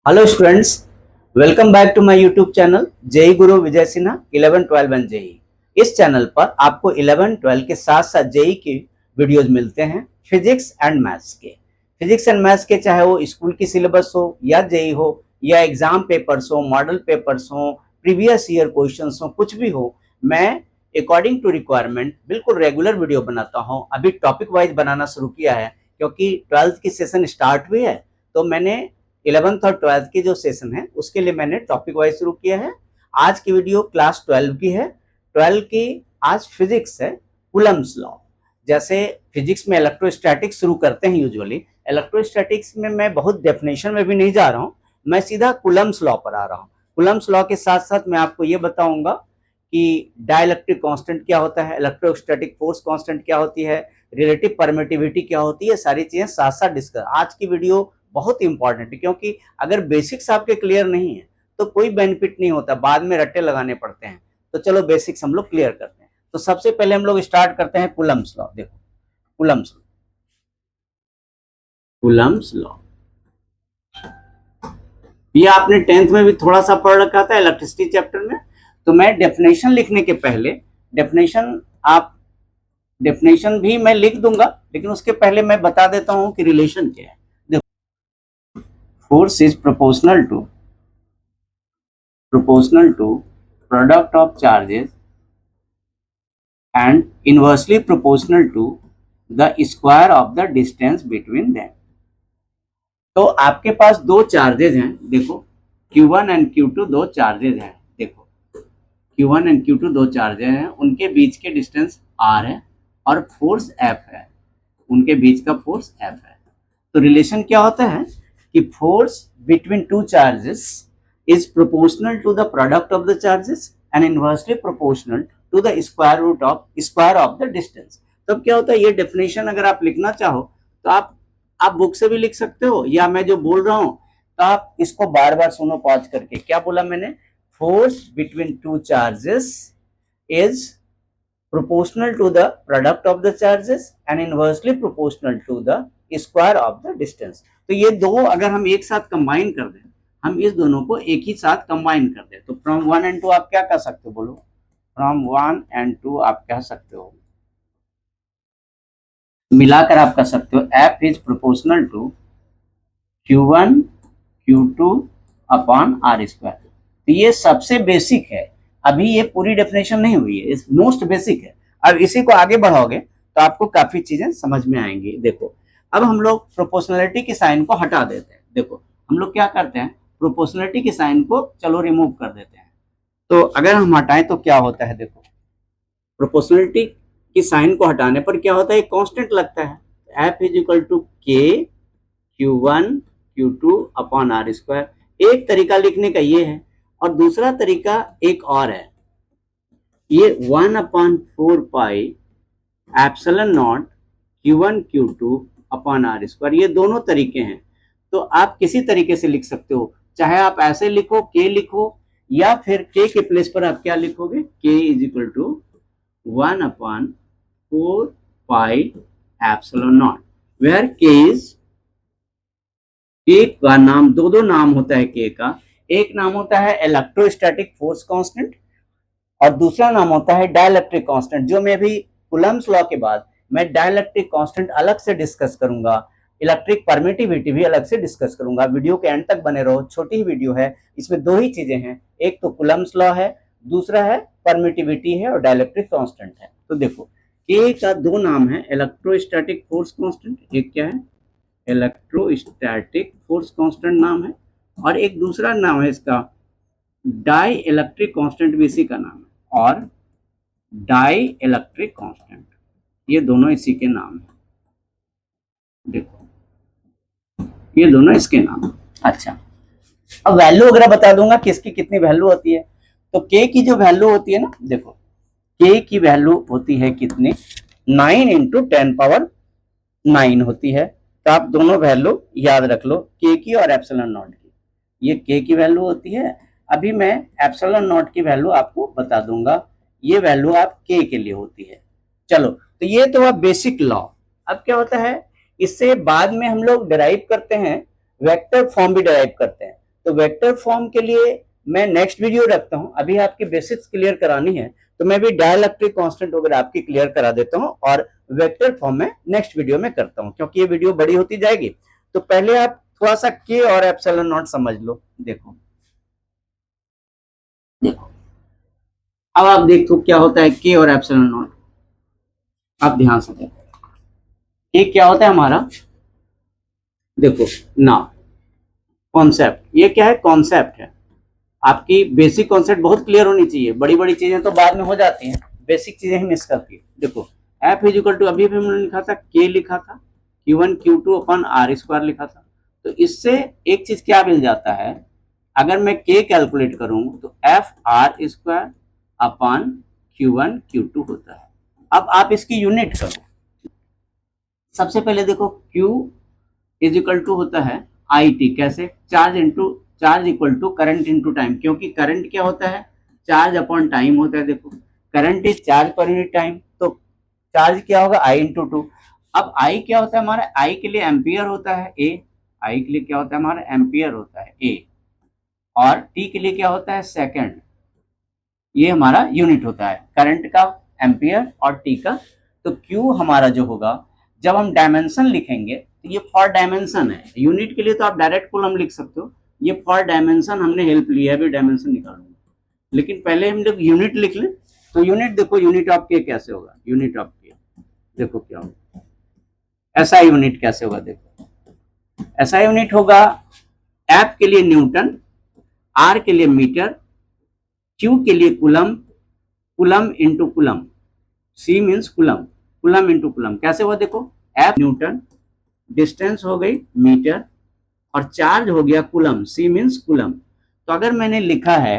Hello students, welcome back to my YouTube channel JEE guru Vijay Sinha 11 12 and JEE. इस channel पर आपको 11 12 के साथ साथ जेई के वीडियोस मिलते हैं फिजिक्स एंड मैथ्स के। फिजिक्स एंड मैथ्स के चाहे वो स्कूल की सिलेबस हो या जेई हो या एग्जाम पेपर्स हो, मॉडल पेपर्स हो, प्रीवियस ईयर क्वेश्चंस हो, कुछ भी हो, मैं अकॉर्डिंग टू रिक्वायरमेंट बिल्कुल रेगुलर वीडियो बनाता हूँ। अभी टॉपिक वाइज बनाना शुरू किया है क्योंकि 12th की सेशन स्टार्ट हुई है, तो मैंने 11th और 12th की जो सेशन है उसके लिए मैंने टॉपिक वाइज शुरू किया है। आज की वीडियो क्लास 12 की है। 12 की आज फिजिक्स है, कूलम्ब्स लॉ। जैसे फिजिक्स में इलेक्ट्रोस्टैटिक्स शुरू करते हैं यूजुअली, इलेक्ट्रोस्टैटिक्स में मैं बहुत डेफिनेशन में भी नहीं जा रहा हूँ, मैं सीधा कूलम्ब्स लॉ पर आ रहा हूँ। कूलम्ब्स लॉ के साथ साथ मैं आपको ये बताऊंगा कि डाइलेक्ट्रिक कांस्टेंट क्या होता है, इलेक्ट्रोस्टैटिक फोर्स कांस्टेंट क्या होती है, रिलेटिव परमिटिविटी क्या होती है, सारी चीजें साथ साथ डिस्कस। आज की वीडियो बहुत इंपॉर्टेंट है क्योंकि अगर बेसिक्स आपके क्लियर नहीं है तो कोई बेनिफिट नहीं होता, बाद में रट्टे लगाने पड़ते हैं। तो चलो बेसिक्स हम लोग क्लियर करते हैं। तो सबसे पहले हम लोग स्टार्ट करते हैं कूलम्ब्स लॉ। देखो कूलम्ब्स लॉ, कूलम्ब्स लॉ ये आपने 10th में भी थोड़ा सा पढ़ रखा था इलेक्ट्रिसिटी चैप्टर में। तो मैं डेफिनेशन लिखने के पहले डेफिनेशन भी मैं लिख दूंगा, लेकिन उसके पहले मैं बता देता हूं कि रिलेशन क्या है। देखो, force is proportional to product of charges and inversely proportional to the square of the distance between them। तो आपके पास दो चार्जेज हैं, देखो Q1 एंड Q2 दो चार्जेज हैं। देखो Q1 एंड Q2 दो चार्जेज हैं, उनके बीच के डिस्टेंस R है और फोर्स F है, उनके बीच का फोर्स F है। तो रिलेशन क्या होता है कि force between two charges is proportional to the product of the charges and inversely proportional to the square of the distance। तब क्या होता है, ये डेफिनेशन अगर आप लिखना चाहो तो आप बुक से भी लिख सकते हो, या मैं जो बोल रहा हूं तो आप इसको बार बार सुनो पॉज करके। क्या बोला मैंने? Force between two charges is proportional to the product of the charges and inversely proportional to the square of the distance। तो ये दो अगर हम एक साथ कंबाइन कर दें, हम इस दोनों को एक ही साथ कंबाइन कर दें, तो फ्रॉम 1 एंड 2 आप क्या कह सकते हो? बोलो, फ्रॉम 1 एंड 2 आप कह सकते हो, मिलाकर आप कह सकते हो F is proportional to Q1 Q2 upon R square. तो ये सबसे बेसिक है, अभी ये पूरी डेफिनेशन नहीं हुई है, मोस्ट बेसिक है। अब इसी को आगे बढ़ाओगे तो आपको काफी चीजें समझ में आएंगी। देखो अब हम लोग प्रोपोर्शनलिटी की साइन को हटा देते हैं। देखो हम लोग क्या करते हैं, प्रोपोर्शनलिटी की साइन को चलो रिमूव कर देते हैं। तो अगर हम हटाएं तो क्या होता है, देखो प्रोपोर्शनलिटी की साइन को हटाने पर क्या होता है, एक कांस्टेंट लगता है। F is equal to K Q1 Q2 upon R square. एक तरीका लिखने का ये है, और दूसरा तरीका एक और है, ये 1 upon 4 pi epsilon naught Q1 Q2 upon R square. ये दोनों तरीके हैं, तो आप किसी तरीके से लिख सकते हो, चाहे आप ऐसे लिखो K लिखो, या फिर K के प्लेस पर आप क्या लिखोगे, K is equal to 1 upon 4 pi epsilon naught, where K is, एक का नाम, दो नाम होता है K का, एक नाम होता है इलेक्ट्रोस्टैटिक फोर्स कांस्टेंट और दूसरा नाम होता है डाइलेक्ट्रिक कांस्टेंट, जो मैं भी कूलम्ब्स लॉ के बाद मैं डाइलेक्ट्रिक कांस्टेंट अलग से डिस्कस करूंगा, इलेक्ट्रिक परमिटिविटी भी अलग से डिस्कस करूंगा। वीडियो के एंड तक बने रहो, छोटी ही वीडियो है, इसमें दो ही चीजें हैं, एक तो कूलम्ब्स लॉ है, दूसरा है परमिटिविटी है और डाइलेक्ट्रिक कांस्टेंट है। तो देखो K का दो नाम है, इलेक्ट्रोस्टैटिक फोर्स कांस्टेंट, एक क्या है, इलेक्ट्रोस्टैटिक फोर्स कांस्टेंट नाम है, और एक दूसरा नाम है इसका डाई इलेक्ट्रिक कांस्टेंट, भी इसी का नाम है, और डाई इलेक्ट्रिक कांस्टेंट, ये दोनों इसी के नाम है। देखो ये दोनों इसके नाम है। अच्छा, अब वैल्यू वगैरह बता दूंगा किसकी कितनी वैल्यू होती है। तो K की जो वैल्यू होती है ना, देखो K की वैल्यू होती है कितनी, 9 इंटू 10 पावर 9 होती है। तो आप दोनों वैल्यू याद रख लो, K की और एप्सिलॉन नॉट की। ये K की वैल्यू होती है, अभी मैं एप्सिलॉन नॉट की वैल्यू आपको बता दूंगा, ये वैल्यू आप K के लिए होती है। चलो तो ये तो अब बेसिक लॉ। अब क्या होता है, इससे बाद में हम लोग डिराइव करते हैं, वेक्टर फॉर्म भी डिराइव करते हैं। तो वेक्टर फॉर्म के लिए मैं नेक्स्ट वीडियो रखता हूं, अभी आपकी बेसिक्स क्लियर करानी है तो मैं भी डाइलेक्ट्रिक कांस्टेंट वगैरह आपकी क्लियर करा देता हूं और वेक्टर फॉर्म में नेक्स्ट वीडियो में करता हूं, क्योंकि ये वीडियो बड़ी होती जाएगी। तो पहले आप थोड़ा सा के और एप्सिलॉन नॉट समझ लो। देखो देखो अब आप देखो क्या होता है के और एप्सिलॉन नॉट। आप ध्यान से देखो के क्या होता है हमारा, देखो ना कॉन्सेप्ट, ये क्या है कॉन्सेप्ट है। आपकी बेसिक कॉन्सेप्ट बहुत क्लियर होनी चाहिए, बड़ी बड़ी चीजें तो बाद में हो जाती हैं, बेसिक चीजें ही मिस करती है। देखो एफ इज इक्वल टू, अभी भी हमने लिखा था के लिखा था, Q1 Q2 upon are square लिखा था। तो इससे एक चीज क्या मिल जाता है, अगर मैं के कैलकुलेट करूं तो F R square upon Q1 Q2 होता है। अब आप इसकी यूनिट करो। सबसे पहले देखो Q इज इक्वल टू होता है आई टी, कैसे, charge equal to current into time, क्योंकि करंट क्या होता है, चार्ज अपॉन टाइम होता है। देखो current is charge per unit time, तो चार्ज क्या होगा आई इंटू टू। अब आई क्या होता है हमारा, आई के लिए एम्पियर होता है ए, आई के लिए क्या होता है हमारा एम्पियर होता है ए, और टी के लिए क्या होता है सेकंड, ये हमारा यूनिट होता है करंट का, एम्पियर और टी का। तो क्यू हमारा जो होगा, जब हम डायमेंशन लिखेंगे तो ये फॉर डायमेंशन है, यूनिट के लिए तो आप डायरेक्ट कॉलम लिख सकते हो, ये फॉर डायमेंशन हमने हेल्प लिया है, अभी डायमेंशन निकालूंगा, लेकिन पहले हम जब यूनिट लिख लें तो यूनिट देखो, यूनिट ऑफ के कैसे होगा, यूनिट ऑफ के देखो क्या होगा, ऐसा यूनिट कैसे होगा, देखो ऐसा यूनिट होगा, एफ के लिए न्यूटन, आर के लिए मीटर, क्यू के लिए coulomb, coulomb into coulomb, C means coulomb, coulomb into coulomb कैसे हुआ, देखो एफ न्यूटन, डिस्टेंस हो गई मीटर, और चार्ज हो गया कुलम, सी मीन्स कुलम। तो अगर मैंने लिखा है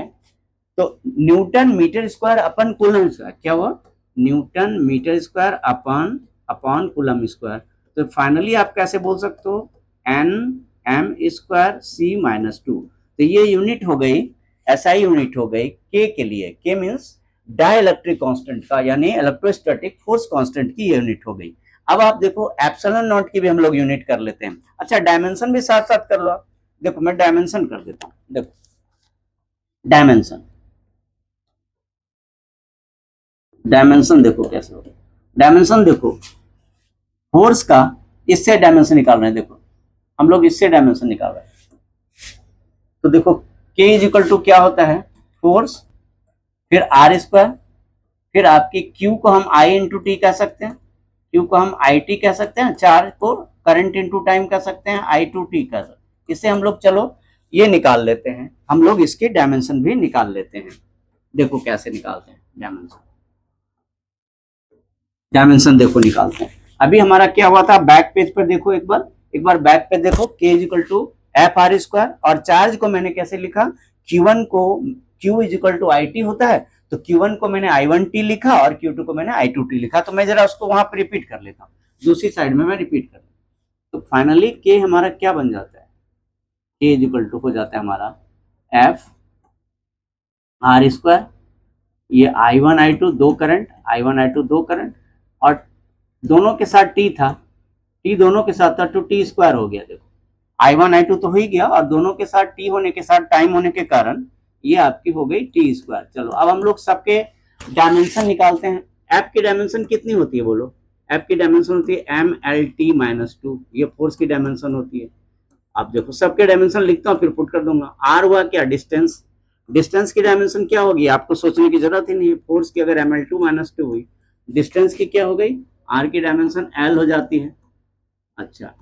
तो newton metre square upon coulomb square, क्या हुआ newton metre square upon upon coulomb square. तो फाइनली आप कैसे बोल सकते हो, N M square C minus two. तो ये यूनिट हो गई, एसआई यूनिट हो गई के के लिए, के मीन्स डाइलेक्ट्रिक कांस्टेंट का, यानी इलेक्ट्रोस्टैटिक फोर्स कांस्टेंट की यूनिट हो गई। अब आप देखो एप्सिलॉन नॉट की भी हम लोग यूनिट कर लेते हैं। अच्छा डायमेंशन भी साथ साथ कर लो आप, देखो मैं डायमेंशन कर देता हूं, देखो डायमेंशन, डायमेंशन देखो कैसे होगा, डायमेंशन देखो फोर्स का, इससे डायमेंशन निकाल रहे हैं, देखो हम लोग इससे डायमेंशन निकाल रहे हैं। तो देखो के इज इक्वल टू क्या होता है फोर्स, फिर आर स्क्वायर, फिर आपकी क्यू को हम आई इंटू टी कह सकते हैं, क्यू को हम आई टी कह सकते हैं, चार्ज को करंट इंटू टाइम कह सकते हैं, आई टू टी कह सकते हैं। इससे हम लोग चलो ये निकाल लेते हैं, हम लोग इसके डायमेंशन भी निकाल लेते हैं। देखो कैसे निकालते हैं डायमेंशन, डायमेंशन देखो निकालते हैं। अभी हमारा क्या हुआ था, बैक पेज पर देखो एक बार बैक पे देखो, K is equal to F R square, और चार्ज को मैंने कैसे लिखा, Q1 को Q is equal to I T होता है, तो Q1 को मैंने I1T लिखा और Q2 को मैंने I2T लिखा। तो मैं जरा उसको वहां पर रिपीट कर लेता हूँ, दूसरी साइड में मैं रिपीट कर लेता हूँ। तो फाइनली के हमारा क्या बन जाता है, के इज इक्वल टू हो जाता है हमारा एफ आर स्क्वायर, ये I1 I2 दो करंट, I1 I2 दो करंट, और दोनों के साथ टी था, टी दोनों के साथ था तो टी स्क्वायर हो गया। देखो I1 I2 तो हो ही गया, और दोनों के साथ टी होने के साथ टाइम होने के कारण ये आपकी हो गई टी स्क्वायर। चलो अब हम लोग सबके डायमेंशन निकालते हैं। एफ की डायमेंशन कितनी होती है बोलो, एफ की डायमेंशन होती है M L T minus two, ये फोर्स की डायमेंशन होती है। अब देखो सबके डायमेंशन लिखता हूँ फिर पुट कर दूंगा। आर हुआ क्या डिस्टेंस, डिस्टेंस की डायमेंशन क्या होगी, आपको सोचने की जरूरत ही नहीं है, फोर्स की अगर M L two minus two हुई, डिस्टेंस की क्या हो गई, आर की डायमेंशन एल हो जाती है। अच्छा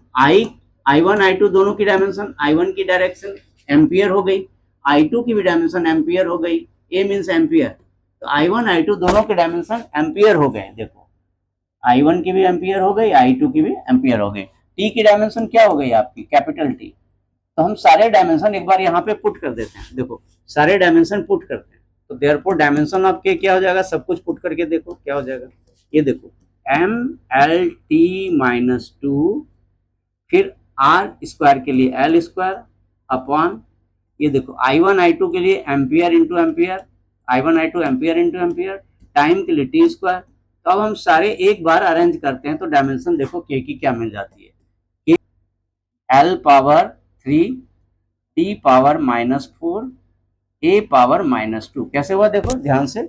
I1 I2 दोनों की डायमेंशन, I1 की डायरेक्शन एम्पियर हो गई, I2 की भी डायमेंशन एम्पियर हो गई, A मीन्स एम्पियर, तो I1 I2 दोनों के डायमेंशन एम्पियर हो गए। देखो I1 की भी एम्पियर हो गई, I2 की भी एम्पियर हो गई। T की डायमेंशन क्या हो गई आपकी कैपिटल T। तो हम सारे डायमेंशन एक बार यहाँ पे पुट कर देते हैं, देखो सारे डायमेंशन पुट करते हैं, तो देयरफॉर डायमेंशन ऑफ के क्या हो जाएगा, सब कुछ पुट करके देखो क्या हो जाएगा, ये देखो M L T minus two, फिर आर स्क्वायर के लिए एल स्क्वायर अपॉन, ये देखो I1 I2 के लिए ampere into ampere, I1 I2 ampere into ampere, time के लिए टी स्क्वायर। तो अब हम सारे एक बार अरेंज करते हैं, तो डायमेंशन देखो के की क्या मिल जाती है, एल पावर 3 टी पावर -4 ए पावर -2। कैसे हुआ देखो ध्यान से,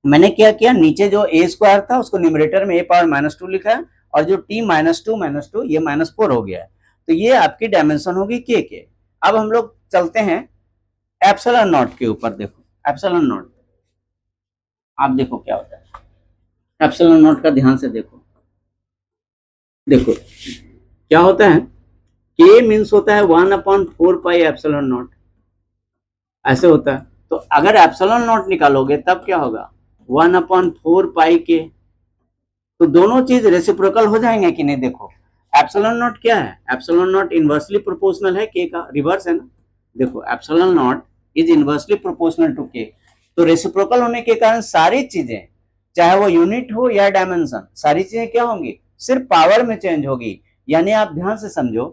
मैंने क्या किया, नीचे जो ए स्क्वायर था उसको न्यूमरेटर में ए पावर -2 लिखा है, और जो टी -2 ये -4 हो गया है। तो ये आपकी डायमेंशन होगी के। अब हम लोग चलते हैं एप्सिलॉन नॉट के ऊपर। देखो एप्सिलॉन नॉट, आप देखो क्या होता है एप्सिलॉन नॉट का, ध्यान से देखो। देखो क्या होता है, के मीन्स होता है 1/4 पाई एप्सिलॉन नॉट, ऐसे होता है। तो अगर एप्सिलॉन नॉट निकालोगे तब क्या होगा, 1/4 पाई के। तो दोनों चीज रेसिप्रोकल हो जाएंगे कि नहीं। देखो एप्सिलॉन नॉट क्या है, एप्सिलॉन नॉट इनवर्सली प्रोपोर्शनल है के का, रिवर्स है ना। देखो epsilon naught is inversely proportional to K. तो रेसिप्रोकल होने के कारण सारी चीजें, चाहे वो यूनिट हो या डायमेंशन, सारी चीजें क्या होंगी, सिर्फ पावर में चेंज होगी। यानी आप ध्यान से समझो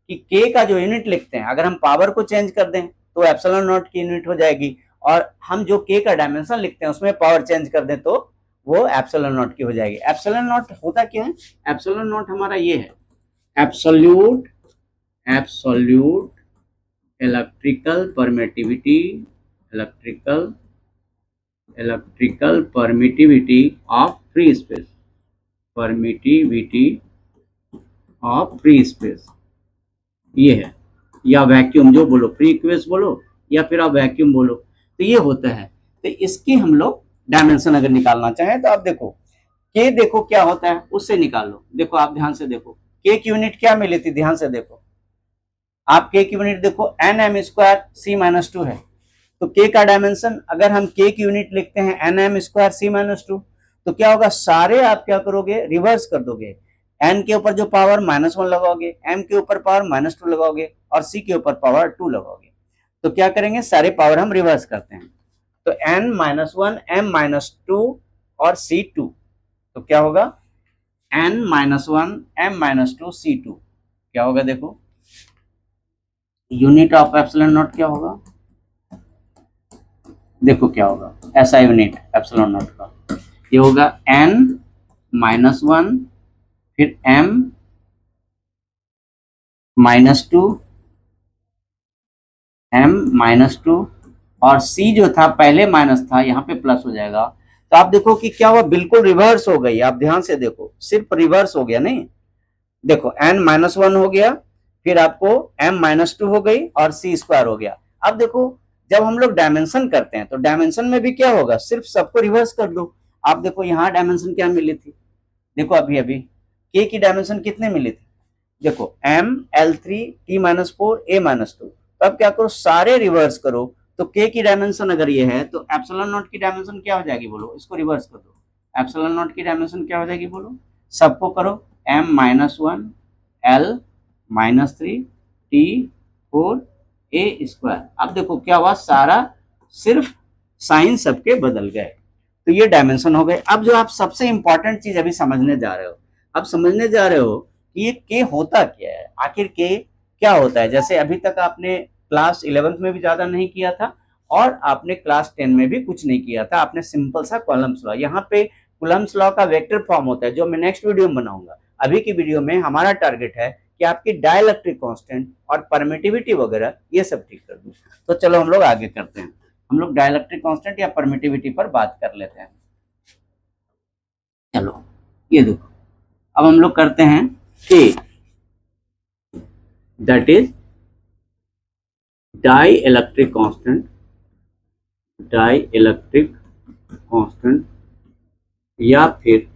कि के का जो यूनिट लिखते हैं, अगर हम पावर को चेंज कर दें तो एप्सिलॉन नॉट की यूनिट हो जाएगी, और हम जो के का डायमेंशन लिखते हैं उसमें पावर चेंज कर दें तो वो एप्सिलॉन नॉट की हो जाएगी। एप्सिलॉन नॉट होता क्या है, एप्सिलॉन नॉट हमारा ये है, absolute electrical permittivity, electrical permittivity of free space, permittivity of free space ये है, या वैक्यूम जो बोलो, फ्री एक्वेस बोलो या फिर आप वैक्यूम बोलो, तो ये होता है। तो इसकी हम लोग डायमेंशन अगर निकालना चाहें तो आप देखो के, देखो क्या होता है उससे निकाल लो। देखो आप ध्यान से देखो, के की यूनिट क्या मिली थी, ध्यान से देखो आप, के की यूनिट देखो nm² c-2 है। तो के का डायमेंशन, अगर हम के की यूनिट लिखते हैं nm² c-2, तो क्या होगा, सारे आप क्या करोगे, रिवर्स कर दोगे। n के ऊपर जो पावर -1 लगाओगे, m के ऊपर पावर -2 लगाओगे, और c के ऊपर पावर 2 लगाओगे। तो क्या करेंगे, सारे पावर हम रिवर्स करते हैं। तो n-1 m-2 और c2, तो क्या होगा n-1 m-2 c2। क्या होगा देखो, यूनिट ऑफ एप्सिलॉन नॉट क्या होगा, देखो क्या होगा, ऐसा यूनिट एप्सिलॉन नॉट का ये होगा n-1 फिर m-2 m-2 और c जो था पहले माइनस था यहाँ पे प्लस हो जाएगा। तो आप देखो कि क्या हुआ, बिल्कुल रिवर्स हो गई। आप ध्यान से देखो, सिर्फ रिवर्स हो गया नहीं, देखो n-1 हो गया, फिर आपको m-2 हो गई और c² हो गया। अब देखो जब हम लोग डायमेंशन करते हैं तो डायमेंशन में भी क्या होगा, सिर्फ सबको रिवर्स कर दो। आप देखो यहाँ डायमेंशन क्या मिली थी, देखो अभी अभी के की डायमेंशन कितने मिली थी, देखो m-L3 t-4 a-2। तब क्या करो, सारे रिवर्स करो। तो के की डायमेंशन अगर ये है तो एप्सिलॉन नॉट की डायमेंशन क्या हो जाएगी बोलो, इसको रिवर्स कर दो। एप्सिलॉन नॉट की डायमेंशन क्या हो जाएगी बोलो, सबको करो, m-1 L-3 t-4 a²। अब देखो क्या हुआ, सारा सिर्फ साइन सबके बदल गए। तो ये डायमेंशन हो गए। अब जो आप सबसे इंपॉर्टेंट चीज अभी समझने जा रहे हो, अब समझने जा रहे हो कि ये के होता क्या है, आखिर के क्या होता है। जैसे अभी तक आपने क्लास 11th में भी ज्यादा नहीं किया था, और आपने क्लास 10 में भी कुछ नहीं किया था, आपने सिंपल सा कॉलम्स लॉ, यहाँ पे कूलम्ब्स लॉ का वेक्टर फॉर्म होता है जो मैं नेक्स्ट वीडियो में बनाऊंगा। अभी की वीडियो में हमारा टारगेट है कि आपकी डाइलेक्ट्रिक कांस्टेंट और परमिटिविटी वगैरह ये सब ठीक कर दूं। तो चलो हम लोग आगे करते हैं, हम लोग डाइलेक्ट्रिक कांस्टेंट या परमिटिविटी पर बात कर लेते हैं। चलो ये देखो, अब हम लोग करते हैं के, दैट इज डाइलेक्ट्रिक कांस्टेंट, या फिर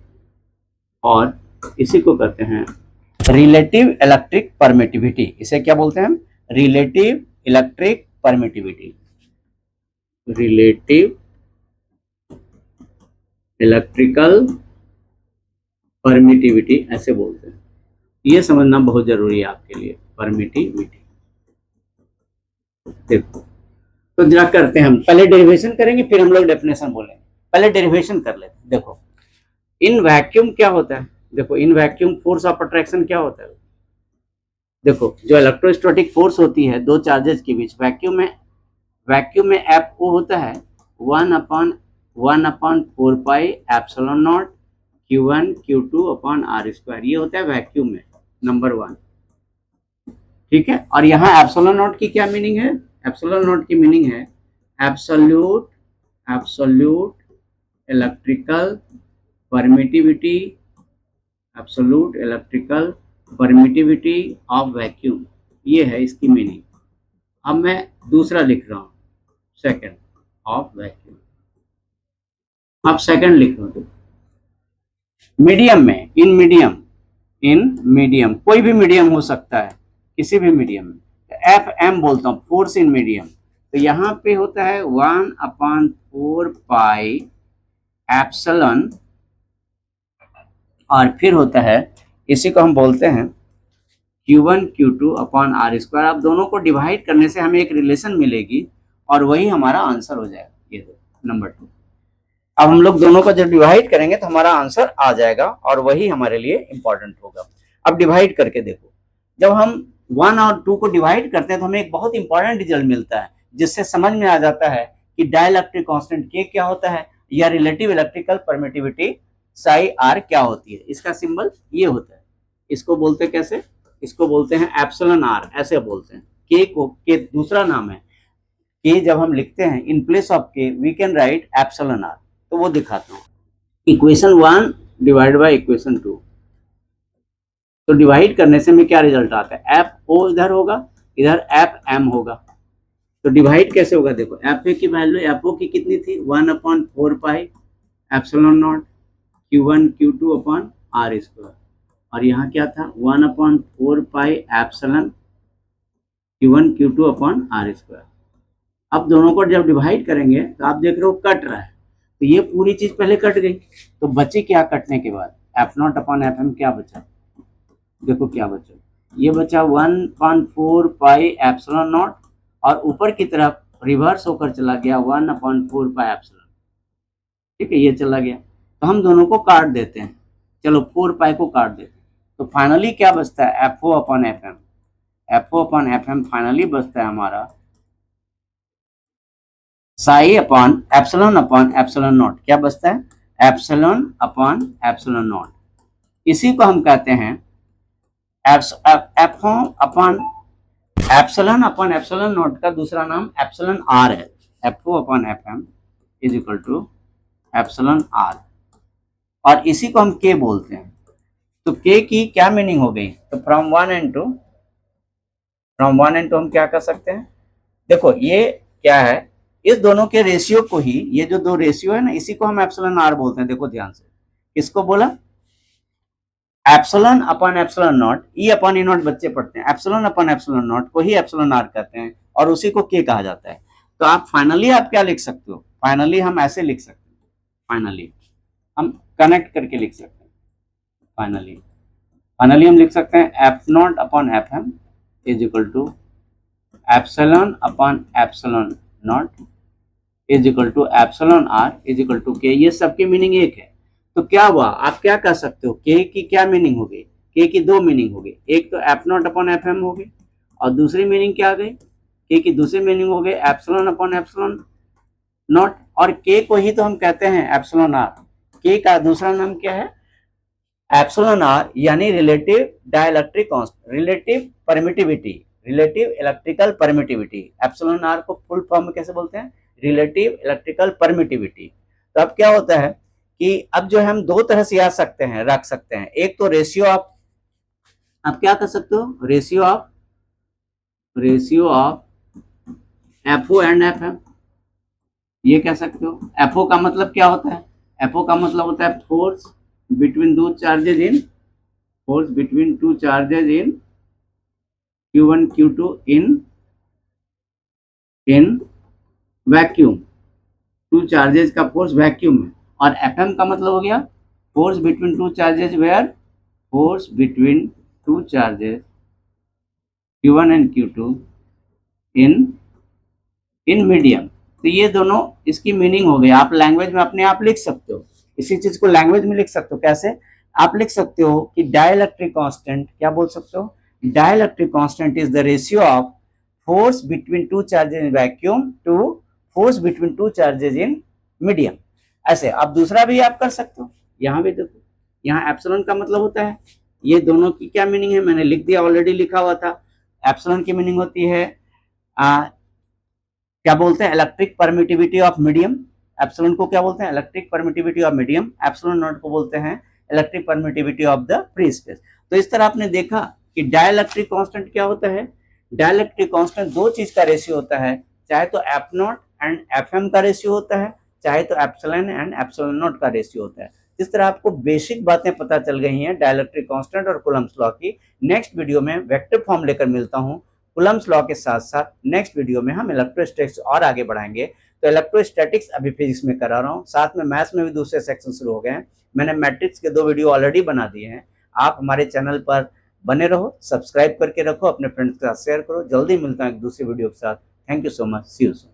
और इसी को करते हैं रिलेटिव इलेक्ट्रिक परमिटिविटी। इसे क्या बोलते हैं हम, relative electric permittivity, relative electrical permittivity ऐसे बोलते हैं। ये समझना बहुत जरूरी है आपके लिए, परमिटिविटी। देखो तो जरा करते हैं, हम पहले डेरिवेशन करेंगे फिर हम लोग डेफिनेशन बोलेंगे। पहले डेरिवेशन कर लेते हैं। देखो इन वैक्यूम क्या होता है, देखो in vacuum force of attraction क्या होता है। देखो जो इलेक्ट्रोस्टैटिक फोर्स होती है दो चार्जेस के बीच, वैक्यूम में एफ ओ होता है 1/4 pi epsilon naught Q1 Q2 upon R²। ये होता है वैक्यूम में नंबर 1, ठीक है। और यहाँ एप्सिलॉन नॉट की क्या मीनिंग है? एप्सिलॉन नॉट की मीनिंग है absolute electrical permittivity, absolute electrical permittivity of vacuum, ये है इसकी मीनिंग। अब मैं दूसरा लिख रहा हूं, सेकंड ऑफ वैक्यूम। अब सेकंड लिख रहा हूं, मीडियम में, इन मीडियम, कोई भी मीडियम हो सकता है, किसी भी मीडियम में, एफ एम बोलता हूं, फोर्स इन मीडियम। तो यहाँ पे होता है 1/4 पाई एप्सिलॉन, और फिर होता है, इसी को हम बोलते हैं Q1 Q2 upon R square. अब दोनों को डिवाइड करने से हमें एक रिलेशन मिलेगी और वही हमारा आंसर हो जाएगा। ये देखो नंबर 2। अब हम लोग दोनों को जब डिवाइड करेंगे तो हमारा आंसर आ जाएगा और वही हमारे लिए इंपॉर्टेंट होगा। अब डिवाइड करके देखो, जब हम 1 और 2 को डिवाइड करते हैं तो हमें एक बहुत इंपॉर्टेंट रिजल्ट मिलता है, जिससे समझ में आ जाता है कि डाइलेक्ट्रिक कांस्टेंट K क्या होता है या relative electrical permittivity psi R क्या होती है। इसका सिंबल ये होता है, इसको बोलते हैं कैसे, इसको बोलते हैं एप्सिलॉन आर, ऐसे बोलते हैं। K को, K दूसरा नाम है, K जब हम लिखते हैं in place of K we can write epsilon R. तो वो दिखाता हूँ, इक्वेशन 1 डिवाइड बाय इक्वेशन 2। तो डिवाइड करने से हमें क्या रिजल्ट आता है, एफ ओ इधर होगा, इधर एफ एम होगा। तो डिवाइड कैसे होगा, देखो एफ ए की वैल्यू, एफ ओ की कितनी थी 1/4 pi epsilon naught Q1 Q2 upon R square, और यहाँ क्या था 1/4 pi epsilon Q1 Q2 upon R square. अब दोनों को जब डिवाइड करेंगे तो आप देख रहे हो कट रहा है, तो ये पूरी चीज पहले कट गई, तो बची क्या कटने के बाद, F naught upon F M क्या बचा, देखो क्या बचा, ये बचा 1/4 पाई एप्सिलॉन नॉट, और ऊपर की तरफ रिवर्स होकर चला गया 1/4 पाई एप्सिलॉन। ठीक है, ये चला गया, तो हम दोनों को काट देते हैं, चलो 4 पाई को काट देते हैं, तो फाइनली क्या बचता है, F O upon F M, F O upon F M finally बचता है हमारा साई अपॉन एप्सिलॉन नॉट, क्या बचता है, एप्सिलॉन अपॉन एप्सिलॉन नॉट। इसी को हम कहते हैं एफ अपॉन एप्सिलॉन नॉट का दूसरा नाम एप्सिलॉन आर है, F O upon F M is equal to epsilon R, और इसी को हम के बोलते हैं। तो के की क्या मीनिंग हो गई, तो फ्रॉम वन एंड टू हम क्या कर सकते हैं, देखो ये क्या है, इस दोनों के रेशियो को ही, ये जो दो रेशियो है ना, इसी को हम एप्सिलॉन आर बोलते हैं। देखो ध्यान से, किसको बोला, epsilon upon epsilon not, E upon E not बच्चे पढ़ते हैं, एप्सिलॉन अपॉन एप्सिलॉन नॉट को ही एप्सिलॉन आर कहते हैं, और उसी को के कहा जाता है। तो आप फाइनली आप क्या लिख सकते हो, फाइनली हम ऐसे लिख सकते हैं, फाइनली हम कनेक्ट करके लिख सकते हैं, फाइनली हम लिख सकते हैं F naught upon F M is equal to epsilon upon epsilon naught is equal to epsilon R is equal to K. ये सबकी मीनिंग एक है। तो क्या हुआ, आप क्या कर सकते हो, के की क्या मीनिंग हो गई, के की दो मीनिंग हो गई, एक तो F naught upon F M हो गई, और दूसरी मीनिंग क्या आ गई, के की दूसरी मीनिंग हो गई एप्सिलॉन अपॉन एप्सिलॉन नॉट, और के को ही तो हम कहते हैं एप्सिलॉन आर। के का दूसरा नाम क्या है, एप्सिलॉन आर, यानी relative dielectric constant, relative permittivity, relative electrical permittivity. Epsilon R को फुल फॉर्म में कैसे बोलते हैं, रिलेटिव इलेक्ट्रिकल परमिटिविटी। तो अब क्या होता है कि अब जो हम दो तरह से याद सकते हैं, रख सकते हैं, एक तो रेशियो ऑफ, आप क्या कर सकते हो, ratio of F O and F M, ये कह सकते हो। एफ ओ का मतलब क्या होता है, एफ ओ का मतलब होता है force between two charges in Q1 Q2 in vacuum, two charges का फोर्स वैक्यूम में, और FM का मतलब हो गया force between two charges, where force between two charges Q1 and Q2 in medium. तो ये दोनों इसकी मीनिंग हो गई। आप लैंग्वेज में अपने आप लिख सकते हो, इसी चीज को लैंग्वेज में लिख सकते हो। कैसे आप लिख सकते हो कि डाइलेक्ट्रिक कांस्टेंट, क्या बोल सकते हो, dielectric constant is the ratio of force between two charges in vacuum to force between two charges in medium. ऐसे अब दूसरा भी आप कर सकते हो। यहाँ भी देखो, यहाँ एप्सिलॉन का मतलब होता है, ये दोनों की क्या मीनिंग है मैंने लिख दिया, ऑलरेडी लिखा हुआ था, एप्सिलॉन की मीनिंग होती है क्या बोलते हैं, electric permittivity of medium. Epsilon को क्या बोलते हैं, electric permittivity of medium. Epsilon not को बोलते हैं electric permittivity of the free space. तो इस तरह आपने देखा कि डाइलेक्ट्रिक कांस्टेंट क्या होता है। डाइलेक्ट्रिक कांस्टेंट दो चीज का रेशियो होता है, चाहे तो F naught and F M का रेशियो होता है, चाहे तो एप्सिलॉन एंड एप्सिलॉन नॉट का रेशियो होता है। इस तरह आपको बेसिक बातें पता चल गई हैं डाइलेक्ट्रिक कांस्टेंट और कूलम्ब्स लॉ की। नेक्स्ट वीडियो में वेक्टर फॉर्म लेकर मिलता हूं। कूलम्ब्स लॉ के साथ साथ नेक्स्ट वीडियो में हम इलेक्ट्रोस्टैटिक्स और आगे बढ़ाएंगे। तो इलेक्ट्रोस्टैटिक्स अभी फिजिक्स में करा रहा हूँ, साथ में मैथ्स में भी दूसरे सेक्शन शुरू हो गए हैं। मैंने मैट्रिक्स के 2 वीडियो ऑलरेडी बना दिए हैं। आप हमारे चैनल पर बने रहो, सब्सक्राइब करके रखो, अपने फ्रेंड्स के साथ शेयर करो। जल्दी मिलता हूँ एक दूसरी वीडियो के साथ। Thank you so much, see you soon.